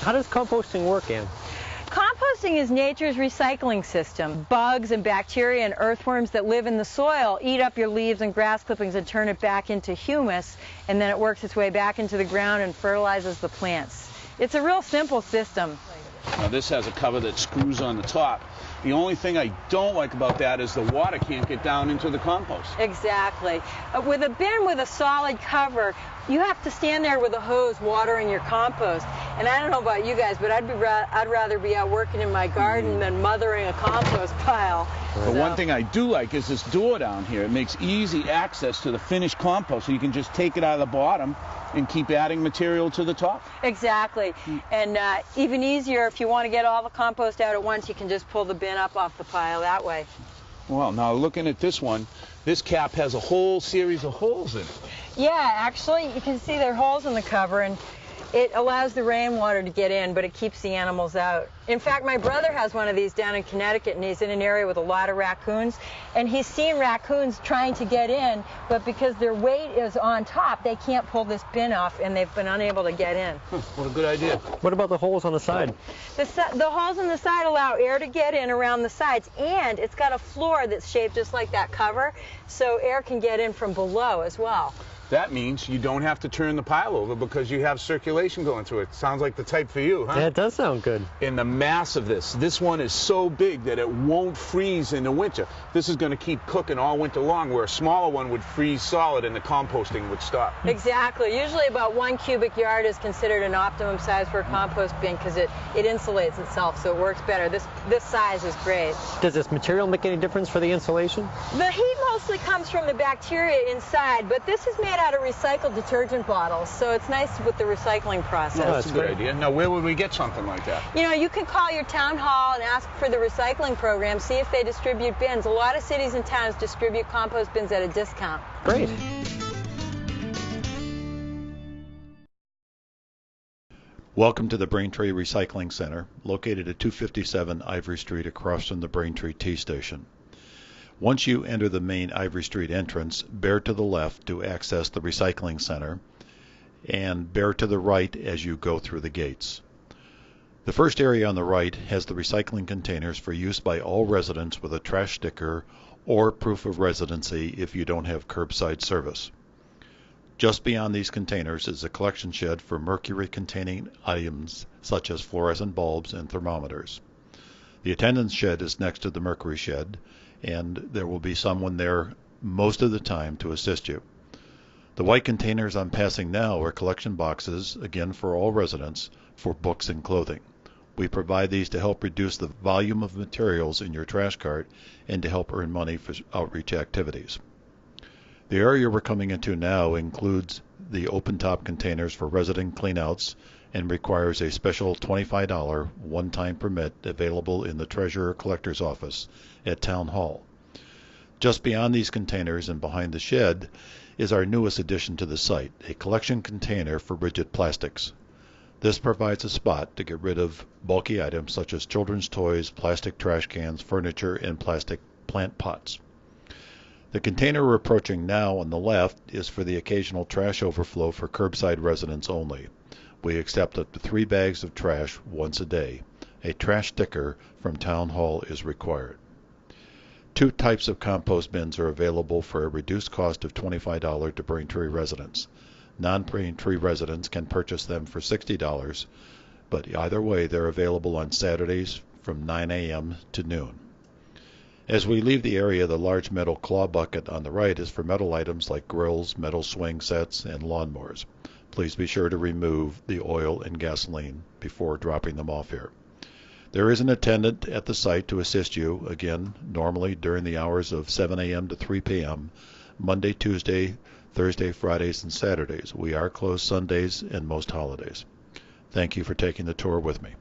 How does composting work, Ann? Composting is nature's recycling system. Bugs and bacteria and earthworms that live in the soil eat up your leaves and grass clippings and turn it back into humus, and then it works its way back into the ground and fertilizes the plants. It's a real simple system. Now this has a cover that screws on the top. The only thing I don't like about that is the water can't get down into the compost. Exactly. With a bin with a solid cover, you have to stand there with a hose watering your compost. And I don't know about you guys, but I'd rather be out working in my garden than mothering a compost pile. The one thing I do like is this door down here. It makes easy access to the finished compost, so you can just take it out of the bottom and keep adding material to the top. Exactly. And even easier, if you want to get all the compost out at once, you can just pull the bin up off the pile that way. Well, now looking at this one, this cap has a whole series of holes in it. Yeah, actually, you can see there are holes in the cover, and it allows the rainwater to get in, but it keeps the animals out. In fact, my brother has one of these down in Connecticut, and he's in an area with a lot of raccoons, and he's seen raccoons trying to get in, but because their weight is on top, they can't pull this bin off, and they've been unable to get in. What a good idea. What about the holes on the side? The holes on the side allow air to get in around the sides, and it's got a floor that's shaped just like that cover, so air can get in from below as well. That means you don't have to turn the pile over because you have circulation going through it. Sounds like the type for you, huh? Yeah, it does sound good. And the mass of this one is so big that it won't freeze in the winter. This is going to keep cooking all winter long, where a smaller one would freeze solid and the composting would stop. Exactly. Usually about 1 cubic yard is considered an optimum size for a compost bin because it insulates itself, so it works better. This size is great. Does this material make any difference for the insulation? The heat mostly comes from the bacteria inside, but this is made out of recycled detergent bottles, so it's nice with the recycling process. Oh, that's a good idea. Now, where would we get something like that? You know, you can call your town hall and ask for the recycling program, see if they distribute bins. A lot of cities and towns distribute compost bins at a discount. Great. Welcome to the Braintree Recycling Center, located at 257 Ivory Street across from the Braintree T Station. Once you enter the main Ivory Street entrance, bear to the left to access the recycling center, and bear to the right as you go through the gates. The first area on the right has the recycling containers for use by all residents with a trash sticker or proof of residency if you don't have curbside service. Just beyond these containers is a collection shed for mercury-containing items such as fluorescent bulbs and thermometers. The attendance shed is next to the mercury shed, and there will be someone there most of the time to assist you. The white containers I'm passing now are collection boxes, again for all residents, for books and clothing. We provide these to help reduce the volume of materials in your trash cart and to help earn money for outreach activities. The area we're coming into now includes the open-top containers for resident cleanouts and requires a special $25 one-time permit available in the Treasurer Collector's Office at Town Hall. Just beyond these containers and behind the shed is our newest addition to the site, a collection container for rigid plastics. This provides a spot to get rid of bulky items such as children's toys, plastic trash cans, furniture, and plastic plant pots. The container we're approaching now on the left is for the occasional trash overflow for curbside residents only. We accept up to 3 bags of trash once a day. A trash sticker from Town Hall is required. 2 types of compost bins are available for a reduced cost of $25 to Braintree residents. Non-Braintree residents can purchase them for $60, but either way they're available on Saturdays from 9 a.m. to noon. As we leave the area, the large metal claw bucket on the right is for metal items like grills, metal swing sets, and lawnmowers. Please be sure to remove the oil and gasoline before dropping them off here. There is an attendant at the site to assist you, again, normally during the hours of 7 a.m. to 3 p.m., Monday, Tuesday, Thursday, Fridays, and Saturdays. We are closed Sundays and most holidays. Thank you for taking the tour with me.